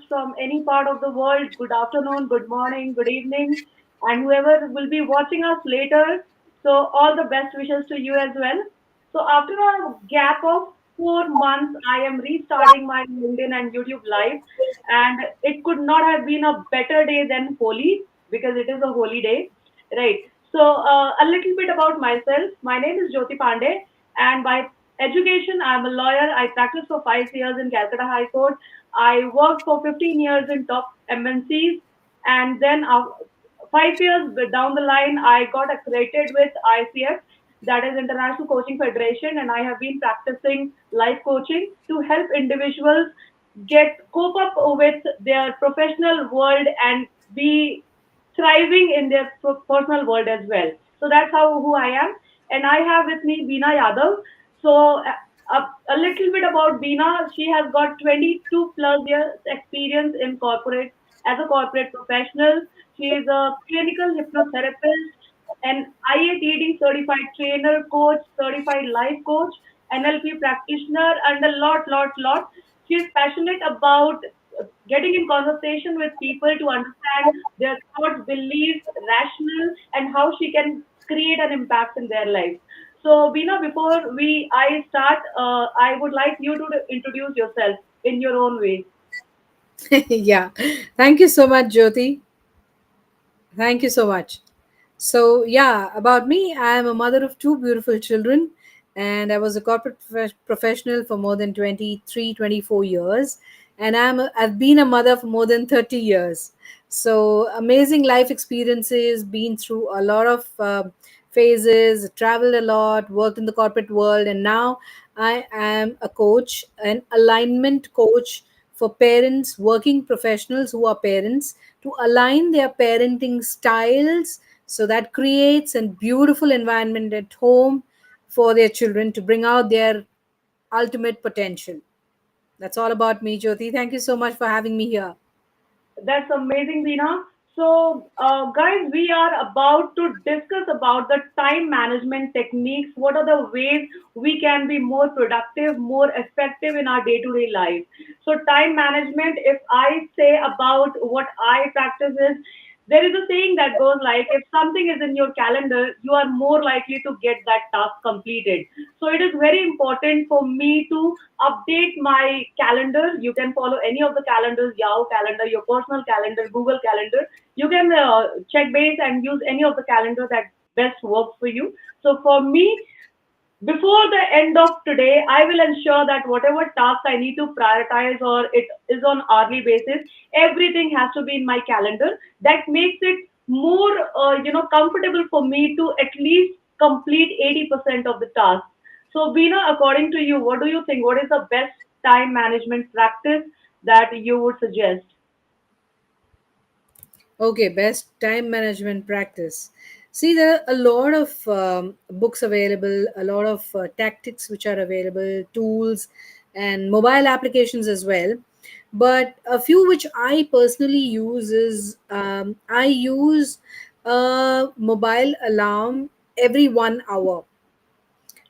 from any part of the world, good afternoon, good morning, good evening, and whoever will be watching us later. So, all the best wishes to you as well. So, after a gap of 4 months, I am restarting my LinkedIn and YouTube live, and it could not have been a better day than Holi because it is a holy day, right? So, a little bit about myself. My name is Jyoti Pandey, and by education, I'm a lawyer. I practiced for 5 years in Calcutta High Court. I worked for 15 years in top MNCs, and then 5 years down the line, I got accredited with ICF, that is International Coaching Federation, and I have been practicing life coaching to help individuals get cope up with their professional world and be thriving in their personal world as well. So that's how who I am, and I have with me Veena Yadav. So a little bit about Beena. She has got 22 plus years experience in corporate as a corporate professional. She is a clinical hypnotherapist, an IATD certified trainer, coach, certified life coach, NLP practitioner, and a lot. She is passionate about getting in conversation with people to understand their thoughts, beliefs, rationale, and how she can create an impact in their life. So, Bina, before I start, I would like you to introduce yourself in your own way. Yeah. Thank you so much, Jyoti. Thank you so much. So, yeah, about me, I am a mother of two beautiful children, and I was a corporate professional for more than 23, 24 years, and I've been a mother for more than 30 years. So, amazing life experiences, been through a lot of phases, traveled a lot, worked in the corporate world, and now I am a coach, an alignment coach for parents, working professionals who are parents, to align their parenting styles so that creates a beautiful environment at home for their children to bring out their ultimate potential. That's all about me, Jyoti. Thank you so much for having me here. That's amazing, Veena. So, guys, we are about to discuss about the time management techniques. What are the ways we can be more productive, more effective in our day-to-day life? So, time management, if I say about what I practice is, there is a saying that goes like, if something is in your calendar, you are more likely to get that task completed. So, it is very important for me to update my calendar. You can follow any of the calendars, Yahoo calendar, your personal calendar, Google calendar. You can check base and use any of the calendars that best works for you. So for me, before the end of today, I will ensure that whatever task I need to prioritize or it is on hourly basis, everything has to be in my calendar. That makes it more, comfortable for me to at least complete 80% of the task. So, Beena, according to you, what do you think? What is the best time management practice that you would suggest? Okay, best time management practice. See, there are a lot of books available, a lot of tactics which are available, tools, and mobile applications as well. But a few which I personally use is I use a mobile alarm every 1 hour,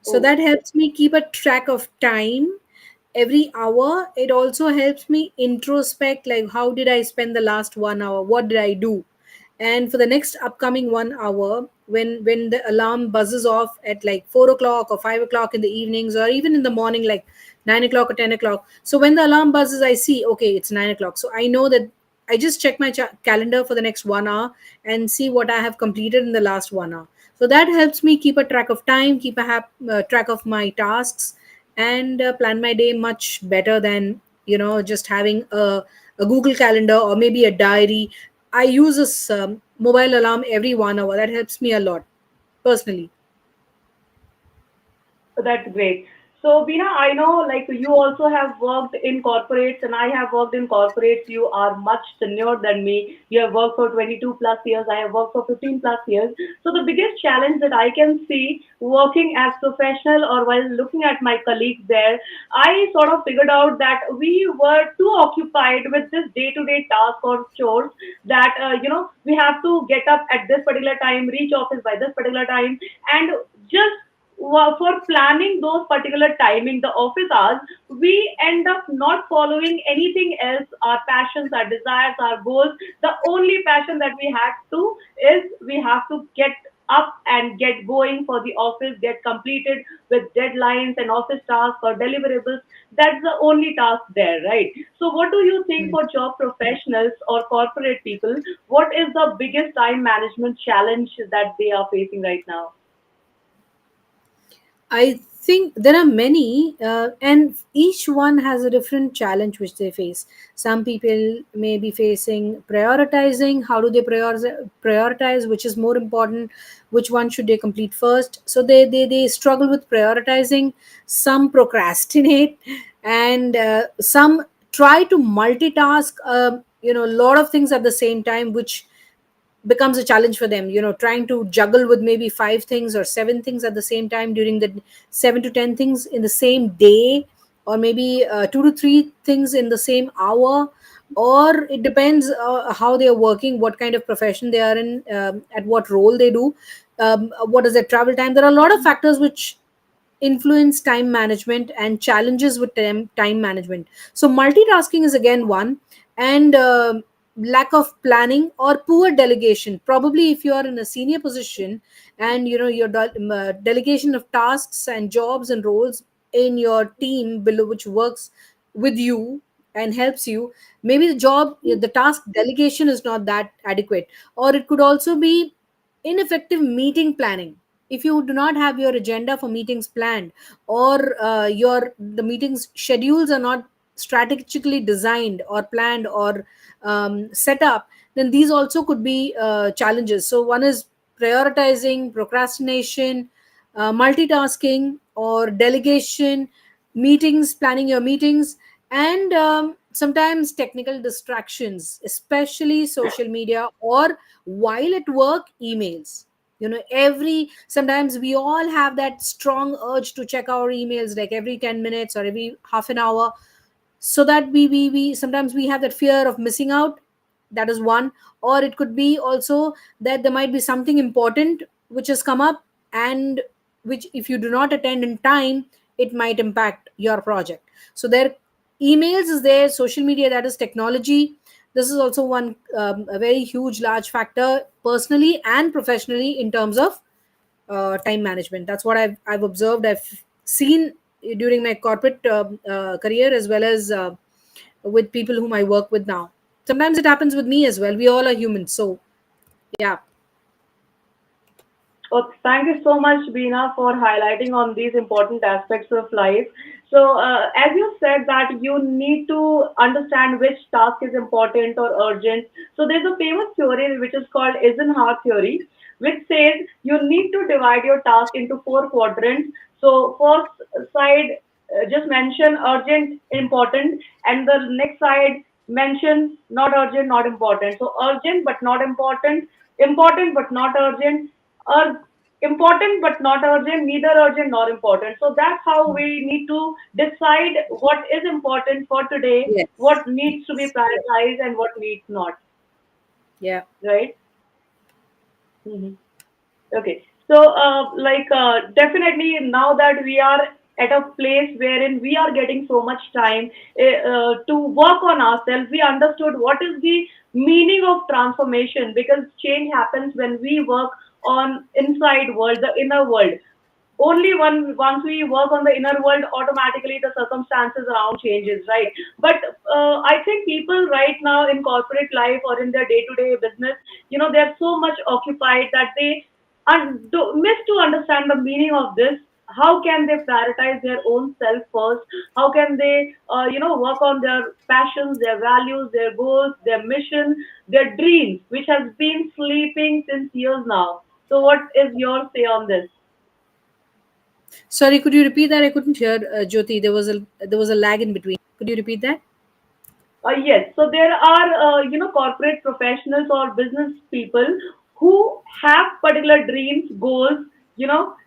so Oh, that helps me keep a track of time every hour. It also helps me introspect, like how did I spend the last 1 hour, what did I do, and for the next upcoming 1 hour, when the alarm buzzes off at like 4 o'clock or 5 o'clock in the evenings, or even in the morning like 9 o'clock or 10 o'clock. So when the alarm buzzes, I see, okay, it's 9 o'clock, so I know that I just check my calendar for the next 1 hour and see what I have completed in the last 1 hour. So that helps me keep a track of time, keep a track of my tasks, and plan my day much better than just having a Google calendar or maybe a diary. I use this mobile alarm every 1 hour. That helps me a lot personally. that's great. So, Bina, I know like you also have worked in corporates and I have worked in corporates. You are much senior than me. You have worked for 22 plus years. I have worked for 15 plus years. So, the biggest challenge that I can see working as professional or while looking at my colleagues there, I sort of figured out that we were too occupied with this day-to-day task or chores that, we have to get up at this particular time, reach office by this particular time, and just for planning those particular timing, the office hours, we end up not following anything else, our passions, our desires, our goals. The only passion that we have to is we have to get up and get going for the office, get completed with deadlines and office tasks or deliverables. That's the only task there, right? So what do you think, for job professionals or corporate people, what is the biggest time management challenge that they are facing right now? I think there are many, and each one has a different challenge which they face. Some people may be facing prioritizing. How do they prioritize? Which is more important? Which one should they complete first? So they struggle with prioritizing. Some procrastinate, and some try to multitask. A lot of things at the same time, which becomes a challenge for them, trying to juggle with maybe five things or seven things at the same time during the 7 to 10 things in the same day, or maybe 2 to 3 things in the same hour, or it depends how they are working, what kind of profession they are in, at what role they do, what is their travel time. There are a lot of factors which influence time management and challenges with time management. So multitasking is again one, and lack of planning or poor delegation. Probably if you are in a senior position, and your delegation of tasks and jobs and roles in your team below, which works with you and helps you, maybe the task delegation is not that adequate. Or it could also be ineffective meeting planning. If you do not have your agenda for meetings planned, or your the meetings schedules are not strategically designed or planned or set up, then these also could be challenges. So one is prioritizing, procrastination, multitasking or delegation, meetings, planning your meetings, and sometimes technical distractions, especially social media, or while at work, emails. Every sometimes we all have that strong urge to check our emails like every 10 minutes or every half an hour, so that we sometimes we have that fear of missing out. That is one. Or it could be also that there might be something important which has come up, and which, if you do not attend in time, it might impact your project. So there, emails is there, social media, that is technology. This is also one, a very huge large factor, personally and professionally, in terms of time management. That's what I've observed, I've seen during my corporate career, as well as with people whom I work with now. Sometimes it happens with me as well. We all are humans. So, yeah. Well, thank you so much, Beena, for highlighting on these important aspects of life. So, as you said that you need to understand which task is important or urgent. So, there's a famous theory which is called Eisenhower theory, which says you need to divide your task into four quadrants. So, first side, just mention urgent, important, and the next side mention not urgent, not important. So, urgent but not important, important but not urgent, important but not urgent, neither urgent nor important. So that's how we need to decide what is important for today, Yes. what needs to be prioritized, and what needs not. Yeah. Right? Mhm. Okay. So, definitely now that we are at a place wherein we are getting so much time to work on ourselves, we understood what is the meaning of transformation, because change happens when we work on inside world, the inner world. Only once we work on the inner world, automatically the circumstances around changes, right? But I think people right now in corporate life or in their day-to-day business, they're so much occupied that they miss to understand the meaning of this. How can they prioritize their own self first? How can they work on their passions, their values, their goals, their mission, their dreams, which has been sleeping since years now? So what is your say on this? Sorry, could you repeat that? I couldn't hear, Jyoti. There was a lag in between. Could you repeat that? Yes. So there are, corporate professionals or business people who have particular dreams, goals,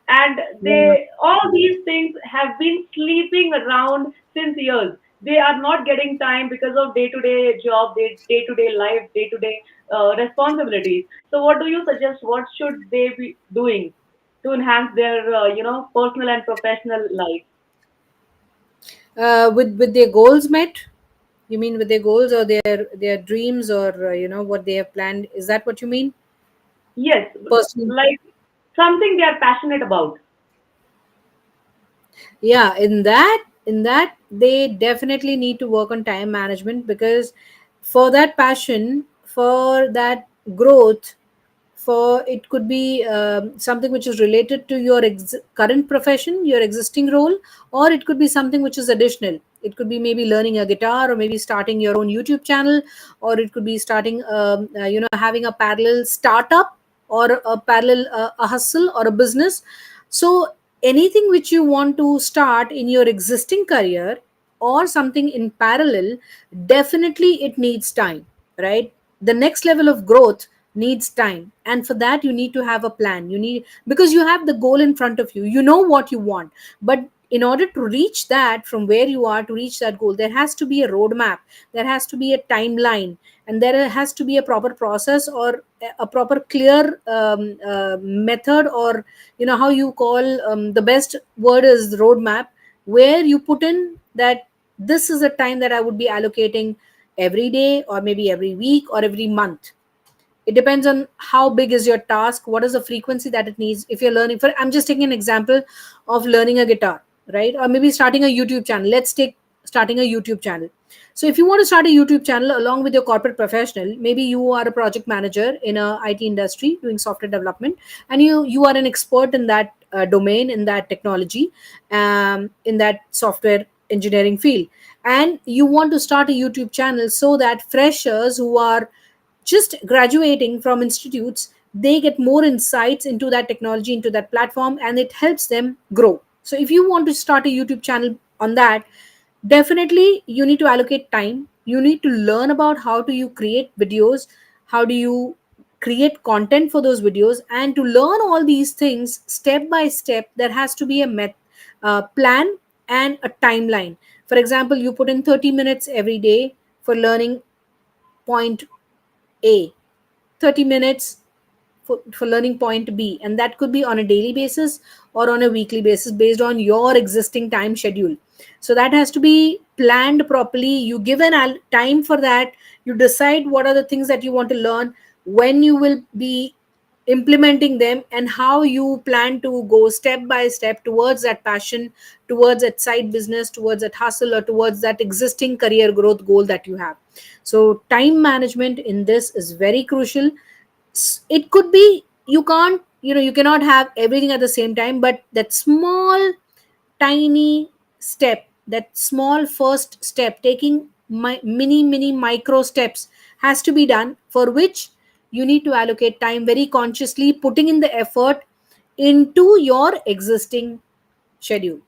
and Yeah. all these things have been sleeping around since years. They are not getting time because of day-to-day job, day-to-day life, day-to-day responsibilities. So what do you suggest? What should they be doing to enhance their personal and professional life. With their goals met? You mean with their goals or their dreams, or what they have planned? Is that what you mean? Yes, Personal. like something they are passionate about. Yeah, in that they definitely need to work on time management, because for that passion, for that growth, for it could be something which is related to your current profession, your existing role, or it could be something which is additional. It could be maybe learning a guitar, or maybe starting your own YouTube channel, or it could be starting having a parallel startup, or a parallel a hustle or a business. So anything which you want to start in your existing career, or something in parallel, definitely it needs time, right? The next level of growth needs time, and for that you need to have a plan. You need, because you have the goal in front of you, you know what you want. But in order to reach that, from where you are to reach that goal, there has to be a roadmap, there has to be a timeline, and there has to be a proper process, or a proper clear method, or how you call, the best word is roadmap, where you put in that this is a time that I would be allocating every day, or maybe every week, or every month. It depends on how big is your task, what is the frequency that it needs. If you're learning, for I'm just taking an example of learning a guitar, right? Or maybe starting a YouTube channel. Let's take starting a YouTube channel. So if you want to start a YouTube channel along with your corporate professional, maybe you are a project manager in a IT industry doing software development, and you are an expert in that domain, in that technology, in that software engineering field, and you want to start a YouTube channel so that freshers who are just graduating from institutes, they get more insights into that technology, into that platform, and it helps them grow. So if you want to start a YouTube channel on that, definitely you need to allocate time. You need to learn about how do you create videos, how do you create content for those videos, and to learn all these things step by step, there has to be a plan and a timeline. For example, you put in 30 minutes every day for learning point A, 30 minutes for learning point B, and that could be on a daily basis or on a weekly basis based on your existing time schedule. So that has to be planned properly. You give an time for that. You decide what are the things that you want to learn, when you will be implementing them, and how you plan to go step by step towards that passion, towards that side business, towards that hustle, or towards that existing career growth goal that you have. So time management in this is very crucial. It could be, you can't, you cannot have everything at the same time, but that small tiny step, that small first step, taking my mini micro steps, has to be done, for which you need to allocate time very consciously, putting in the effort into your existing schedule.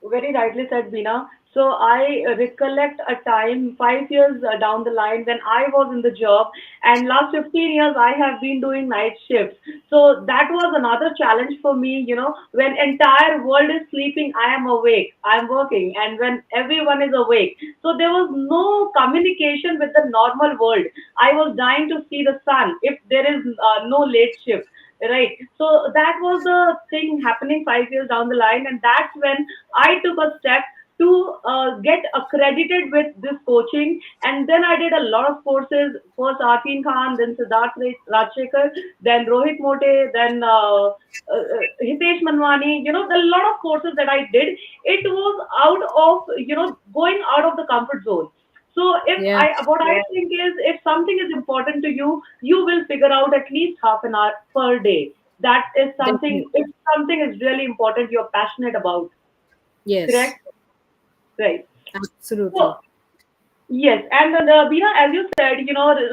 Very rightly said, Bina. So I recollect a time 5 years down the line when I was in the job, and last 15 years I have been doing night shifts. So that was another challenge for me. When entire world is sleeping, I am awake, I am working, and when everyone is awake, so there was no communication with the normal world. I was dying to see the sun if there is no late shift. Right. So that was the thing happening 5 years down the line. And that's when I took a step to get accredited with this coaching. And then I did a lot of courses. First Arfin Khan, then Siddharth Rajshekar, then Rohit Mote, then Hitesh Manwani. A lot of courses that I did. It was out of, going out of the comfort zone. So Yeah, what I think is, if something is important to you, you will figure out at least half an hour per day. That is definitely. something. If something is really important, you're passionate about. Yes, Correct? Right. So, absolutely. yes, and Veena, as you said,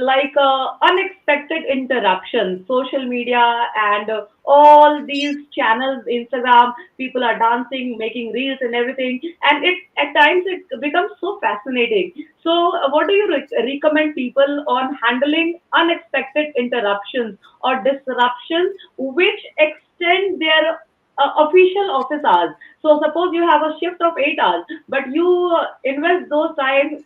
like unexpected interruptions, social media and all these channels, Instagram, people are dancing, making reels and everything, and it at times it becomes so fascinating. So, what do you recommend people on handling unexpected interruptions or disruptions which extend their official office hours? So, suppose you have a shift of 8 hours, but you invest those time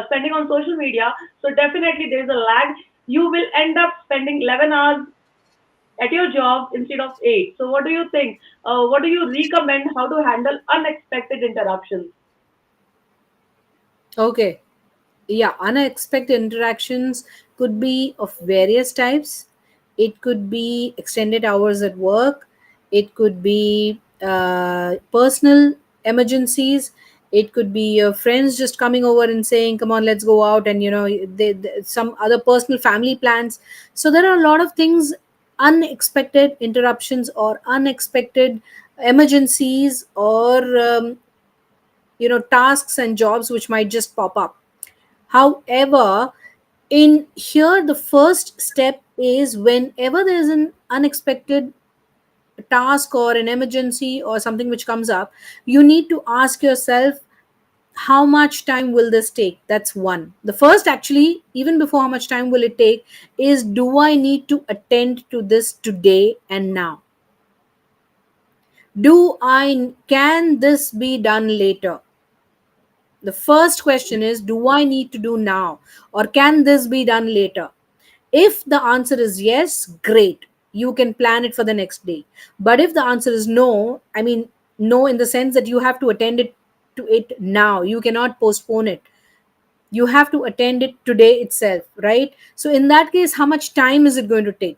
spending on social media, so definitely there is a lag. You will end up spending 11 hours at your job instead of 8. So what do you think? What do you recommend how to handle unexpected interruptions? Okay. Yeah, unexpected interactions could be of various types. It could be extended hours at work. It could be personal emergencies. It could be your friends just coming over and saying, come on, let's go out, and some other personal family plans. So there are a lot of things, unexpected interruptions or unexpected emergencies, or tasks and jobs which might just pop up. However, in here, the first step is, whenever there's an unexpected task or an emergency or something which comes up, you need to ask yourself, how much time will this take? That's one. The first, actually, even before how much time will it take, is, do I need to attend to this today and now? Can this be done later? The first question is, do I need to do now, or can this be done later? If the answer is yes, great. You can plan it for the next day. But if the answer is no, I mean, no in the sense that you have to attend it now. You cannot postpone it. You have to attend it today itself, right? So in that case, how much time is it going to take?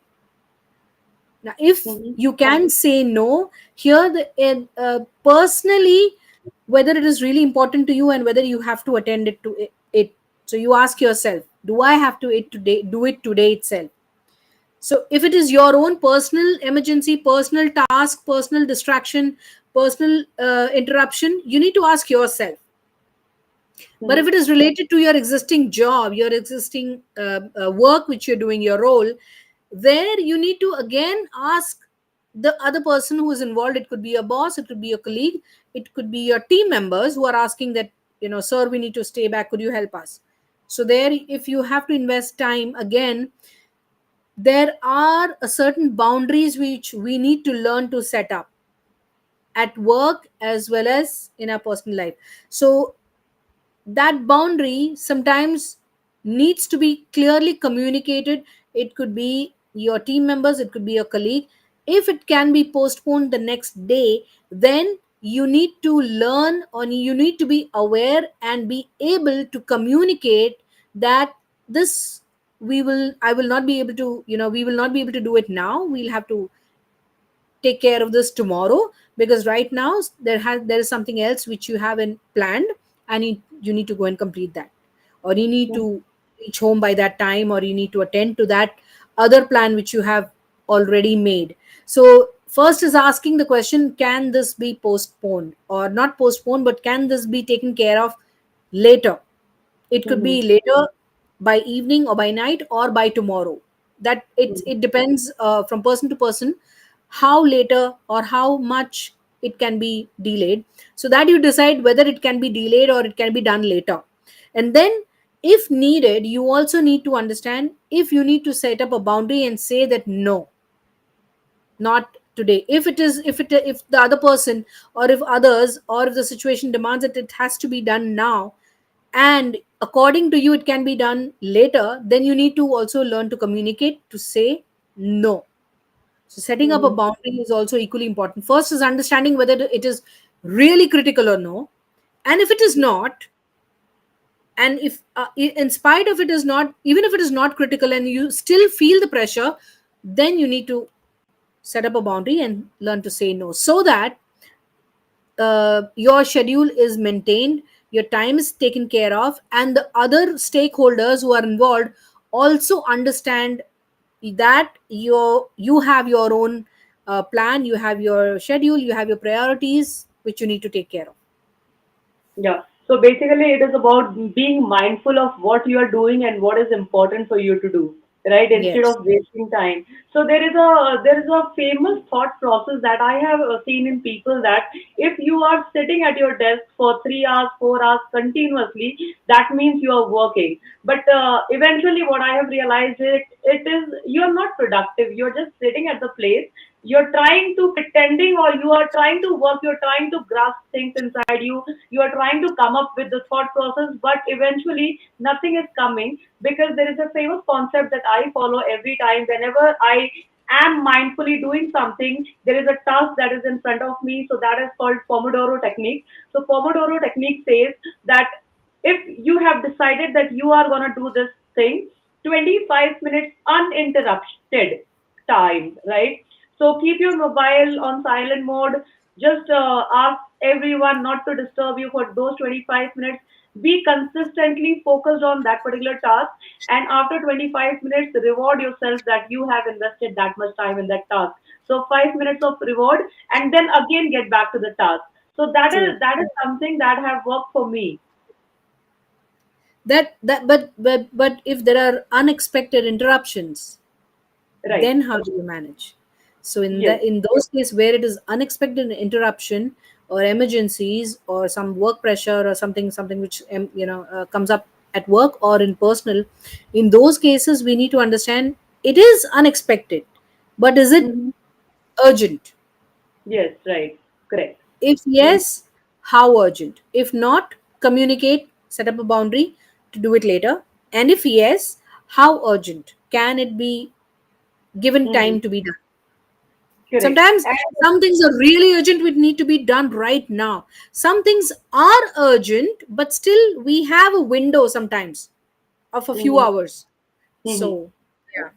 Now, if Mm-hmm. you can say no, here personally, whether it is really important to you and whether you have to attend it. So you ask yourself, do I have to it today? Do it today itself. So if it is your own personal emergency, personal task, personal distraction, personal interruption, you need to ask yourself. But if Mm-hmm. it is related to your existing job, your existing work which you're doing, your role, there you need to again ask the other person who is involved. It could be a boss, it could be a colleague, it could be your team members who are asking that, sir, we need to stay back, could you help us? So there, if you have to invest time again, there are a certain boundaries which we need to learn to set up at work as well as in our personal life. So that boundary sometimes needs to be clearly communicated. It could be your team members, it could be your colleague. If it can be postponed the next day, then you need to learn, or you need to be aware and be able to communicate that this, I will not be able to, we will not be able to do it now. We'll have to take care of this tomorrow, because right now there is something else which you have in planned, and you need to go and complete that, or you need to reach home by that time, or you need to attend to that other plan which you have already made. So first is asking the question, can this be postponed, or not postponed, but can this be taken care of later? It could Mm-hmm. be later, by evening or by night or by tomorrow. That it depends from person to person, how later or how much it can be delayed, so that you decide whether it can be delayed or it can be done later. And then, if needed, you also need to understand, if you need to set up a boundary and say that no, not today. If the other person, or if others, or if the situation demands that it has to be done now, and according to you it can be done later, then you need to also learn to communicate to say no. So setting up a Mm-hmm. boundary is also equally important. First is understanding whether it is really critical or no, and if it is not, and if in spite of it is not, even if it is not critical and you still feel the pressure, then you need to set up a boundary and learn to say no, so that your schedule is maintained, your time is taken care of, and the other stakeholders who are involved also understand that you have your own plan, you have your schedule, you have your priorities which you need to take care of. Yeah. So basically, it is about being mindful of what you are doing and what is important for you to do, right? Instead Yes. of wasting time. So there is a famous thought process that I have seen in people, that if you are sitting at your desk for 3 hours, 4 hours continuously, that means you are working. But eventually, what I have realized, it is you are not productive. You're just sitting at the place. You're trying to pretending, or you are trying to work. You're trying to grasp things inside you. You are trying to come up with the thought process, but eventually nothing is coming, because there is a famous concept that I follow every time whenever I am mindfully doing something, there is a task that is in front of me. So that is called Pomodoro technique. So Pomodoro technique says that if you have decided that you are going to do this thing, 25 minutes uninterrupted time, right? So keep your mobile on silent mode. Just ask everyone not to disturb you for those 25 minutes. Be consistently focused on that particular task, and after 25 minutes, reward yourself that you have invested that much time in that task. So 5 minutes of reward, and then again get back to the task. So that True. is that is something that have worked for me. That but if there are unexpected interruptions, Right. then how do you manage? So Yes. in those cases where it is unexpected interruption or emergencies or some work pressure or something which comes up at work or in personal, in those cases we need to understand it is unexpected, but is it Hmm. urgent? Yes. Right. Correct. If Hmm. yes, how urgent? If not, communicate, set up a boundary to do it later. And if yes, how urgent? Can it be given Hmm. time to be done? Correct. Sometimes And some things are really urgent, which need to be done right now. Some things are urgent, but still we have a window sometimes of a few hmm. hours. Hmm. So, yeah.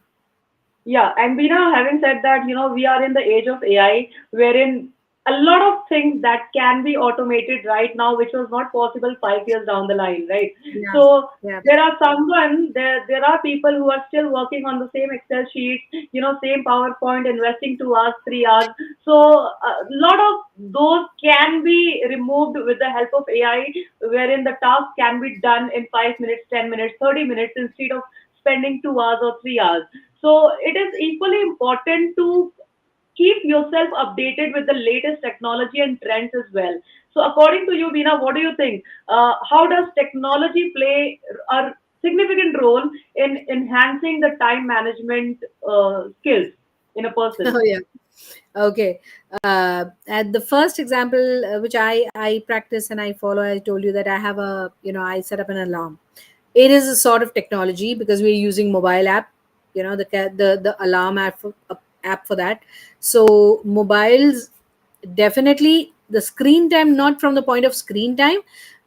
Yeah, and Bina, having said that, we are in the age of AI, wherein a lot of things that can be automated right now, which was not possible 5 years down the line, right? Yeah. So Yeah. there are people who are still working on the same Excel sheet, same PowerPoint, investing 2 hours, 3 hours. So a lot of those can be removed with the help of AI, wherein the task can be done in 5 minutes, 10 minutes, 30 minutes instead of spending 2 hours or 3 hours. So it is equally important to keep yourself updated with the latest technology and trends as well. So according to you, Veena, what do you think? How does technology play a significant role in enhancing the time management skills in a person? Oh, yeah. Okay. At the first example, which I practice and I follow, I told you that I have I set up an alarm. It is a sort of technology because we're using mobile app, the alarm app for that. So mobiles, definitely the screen time, not from the point of screen time,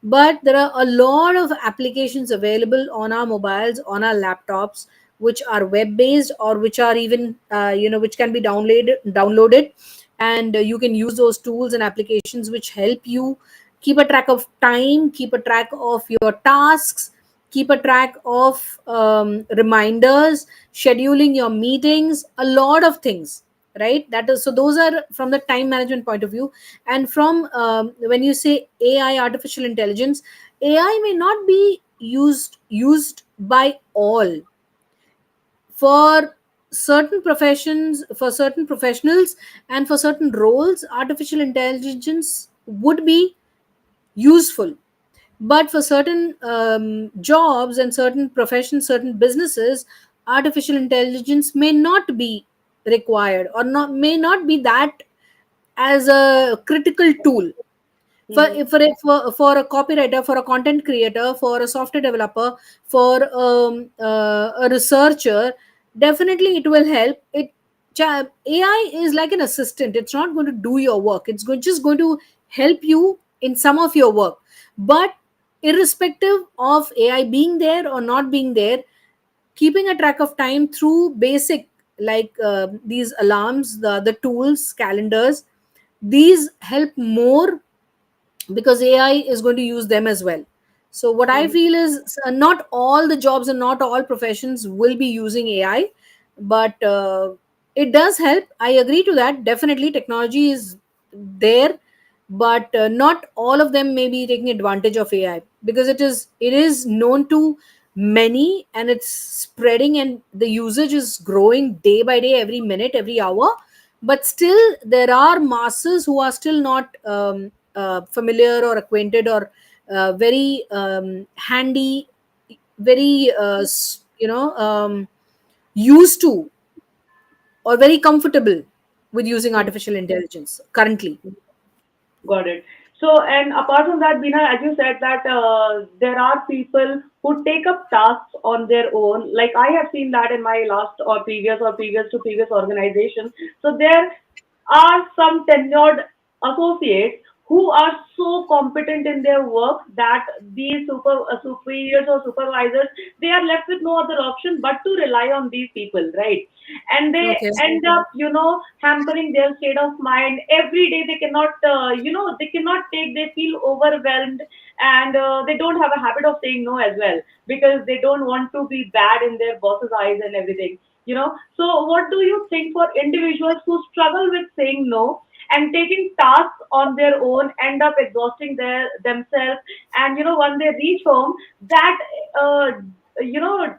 but there are a lot of applications available on our mobiles, on our laptops, which are web based or which are even which can be downloaded, and you can use those tools and applications which help you keep a track of time, keep a track of your tasks, keep a track of reminders, scheduling your meetings, a lot of things, right? That is, so those are from the time management point of view. And from when you say AI, artificial intelligence, AI may not be used by all. For certain professions, for certain professionals, and for certain roles, artificial intelligence would be useful. But for certain jobs and certain professions, certain businesses, artificial intelligence may not be required, or not may not be that as a critical tool. Mm-hmm. For a copywriter, for a content creator, for a software developer, for a researcher, definitely it will help. AI is like an assistant. It's not going to do your work. Just going to help you in some of your work. But irrespective of AI being there or not being there, keeping a track of time through basic, like these alarms, the tools, calendars, these help more, because AI is going to use them as well. So what I Mm-hmm. feel is, not all the jobs and not all professions will be using AI, but it does help. I agree to that. Definitely, technology is there, but not all of them may be taking advantage of AI, because it is known to many, and it's spreading, and the usage is growing day by day, every minute, every hour. But still there are masses who are still not familiar or acquainted, or very handy, very used to, or very comfortable with using artificial intelligence currently. Got it. So, and apart from that, Bina, as you said that there are people who take up tasks on their own. Like I have seen that in my last or previous to previous organization. So there are some tenured associates who are so competent in their work that these superiors or supervisors, they are left with no other option but to rely on these people, right? And they Okay. end up, hampering their state of mind. Every day they cannot, they cannot take, they feel overwhelmed, and they don't have a habit of saying no as well, because they don't want to be bad in their boss's eyes and everything. So what do you think for individuals who struggle with saying no and taking tasks on their own, end up exhausting themselves, and when they reach home, that uh, you know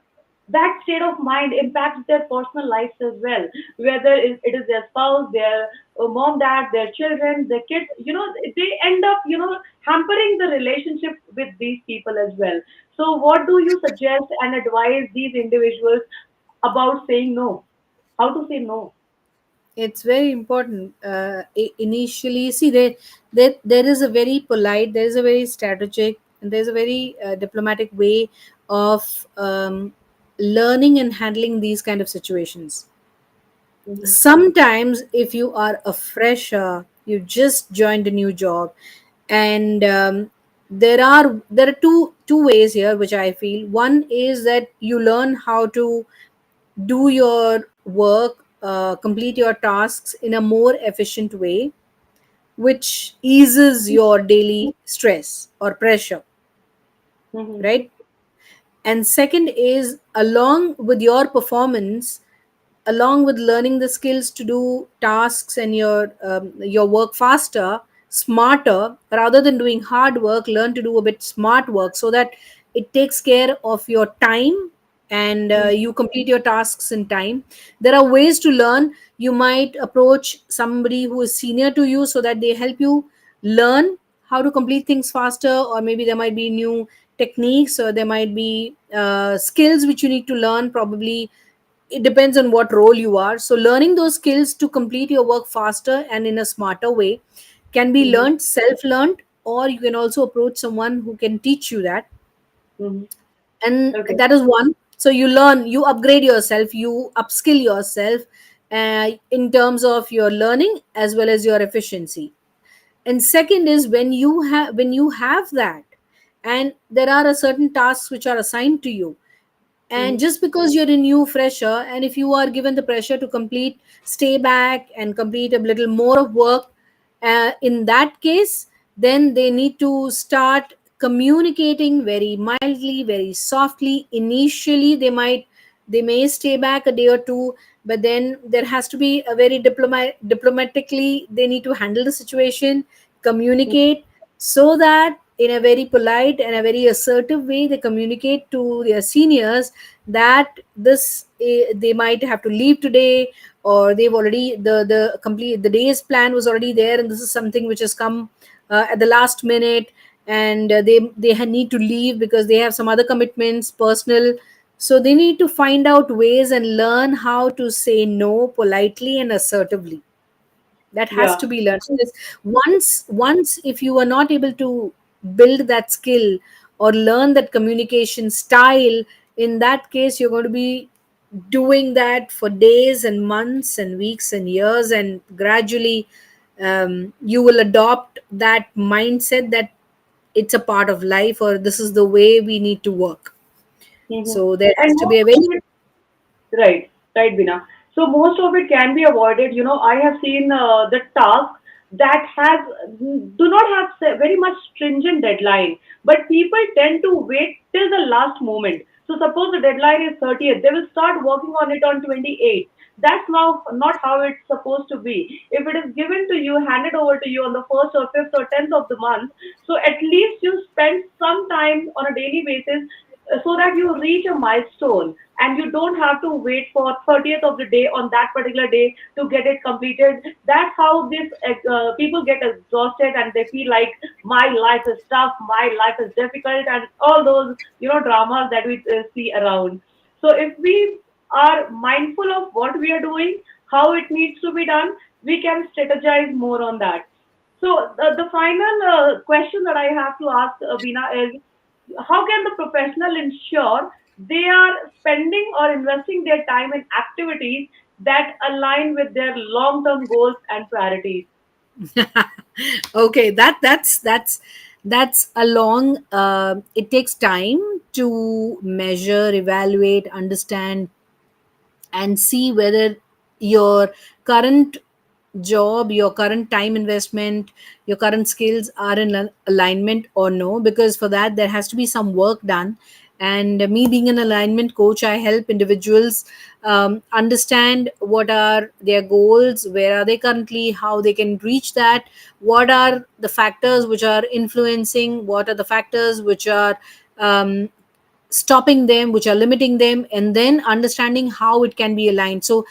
that state of mind impacts their personal lives as well, whether it is their spouse, their mom, dad, their children, their kids. They end up hampering the relationship with these people as well. So what do you suggest and advise these individuals about saying no? How to say no? It's very important. Initially, see, there is a very polite, there is a very strategic, and there's a very diplomatic way of learning and handling these kind of situations. Mm-hmm. Sometimes, if you are a fresher, you just joined a new job, and there are two ways here which I feel. One is that you learn how to do your work, complete your tasks in a more efficient way, which eases your daily stress or pressure, Mm-hmm. right? And second is, along with your performance, along with learning the skills to do tasks and your work faster, smarter, rather than doing hard work, learn to do a bit smart work so that it takes care of your time, and you complete your tasks in time. There are ways to learn. You might approach somebody who is senior to you so that they help you learn how to complete things faster, or maybe there might be new techniques, or there might be skills which you need to learn. Probably it depends on what role you are. So learning those skills to complete your work faster and in a smarter way can be Mm-hmm. learned, self learned, or you can also approach someone who can teach you that. Mm-hmm. And Okay. that is one. So you learn, you upgrade yourself, you upskill yourself in terms of your learning as well as your efficiency. And second is, when you have that, and there are a certain tasks which are assigned to you, and Mm-hmm. just because you're a new fresher, and if you are given the pressure to complete, stay back and complete a little more of work, in that case, then they need to start communicating very mildly, very softly. Initially they may stay back a day or two, but then there has to be a very diplomatically they need to handle the situation, communicate, so that in a very polite and a very assertive way they communicate to their seniors that they might have to leave today, or they've already the complete the day's plan was already there, and this is something which has come at the last minute, and need to leave because they have some other commitments, personal. So they need to find out ways and learn how to say no politely and assertively. That has Yeah. to be learned. So once if you are not able to build that skill or learn that communication style, in that case you're going to be doing that for days and months and weeks and years, and gradually you will adopt that mindset that it's a part of life, or this is the way we need to work. Mm-hmm. So there has And to be most a of very it, right, right, Bina. So most of it can be avoided. I have seen the task that has do not have very much stringent deadline, but people tend to wait till the last moment. So suppose the deadline is 30th, they will start working on it on 28th. That's now not how it's supposed to be. If it is given to you, handed over to you on the first or fifth or 10th of the month, so at least you spend some time on a daily basis, so that you reach a milestone, and you don't have to wait for 30th of the day on that particular day to get it completed. That's how this people get exhausted, and they feel like my life is tough, my life is difficult, and all those dramas that we see around. So if we are mindful of what we are doing, how it needs to be done, we can strategize more on that. So the final question that I have to ask Bina is, how can the professional ensure they are spending or investing their time in activities that align with their long term goals and priorities? Okay, that's a long. It takes time to measure, evaluate, understand, and see whether your current job, your current time investment, your current skills are in alignment or no. Because for that, there has to be some work done. And me being an alignment coach, I help individuals understand what are their goals, where are they currently, how they can reach that, what are the factors which are influencing, what are the factors which are stopping them, which are limiting them, and then understanding how it can be aligned. So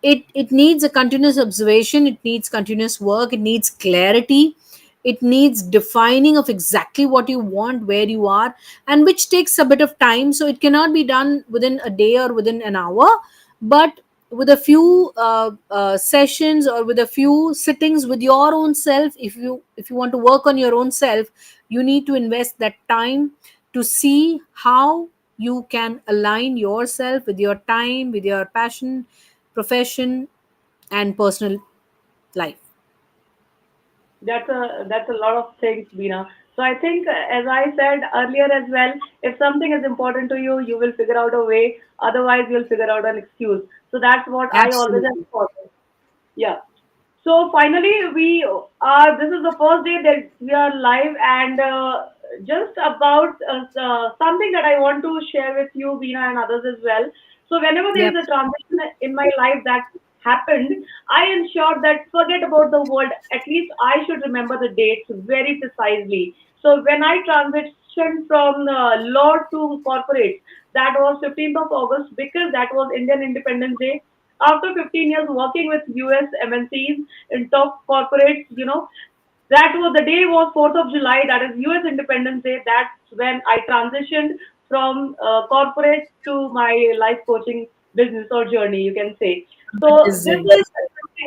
it needs a continuous observation, it needs continuous work, it needs clarity, it needs defining of exactly what you want, where you are, and which takes a bit of time. So it cannot be done within a day or within an hour, but with a few sessions or with a few sittings with your own self. If you want to work on your own self, you need to invest that time to see how you can align yourself with your time, with your passion, profession, and personal life. That's a lot of things, Bina. So I think, as I said earlier as well, if something is important to you, you will figure out a way. Otherwise, you'll figure out an excuse. So that's what I always have Absolutely. thought. Yeah. So finally, we are. This is the first day that we are live, and just about something that I want to share with you, Veena, and others as well. So whenever there is Yep. a transition in my life that happened, I ensure that forget about the world. At least I should remember the dates very precisely. So when I transitioned from law to corporate, that was 15th of August because that was Indian Independence Day. After 15 years working with US MNCs in top corporates, that was the day was 4th of July, that is US Independence Day. That's when I transitioned from corporate to my life coaching business or journey, you can say. So this Amazing.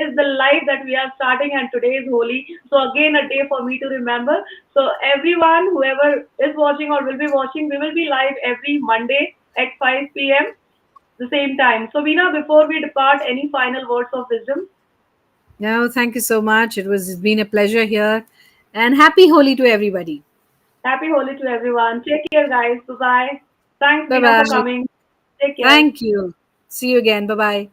is the life that we are starting, and today is holy. So again, a day for me to remember. So everyone, whoever is watching or will be watching, we will be live every Monday at 5 p.m. the same time. So Veena, before we depart, any final words of wisdom? No, thank you so much. It's been a pleasure here. And happy Holi to everybody. Happy Holi to everyone. Take care, guys. Bye bye. Thanks, Bye Veena, for bye. coming. Take care. Thank you. See you again. Bye bye.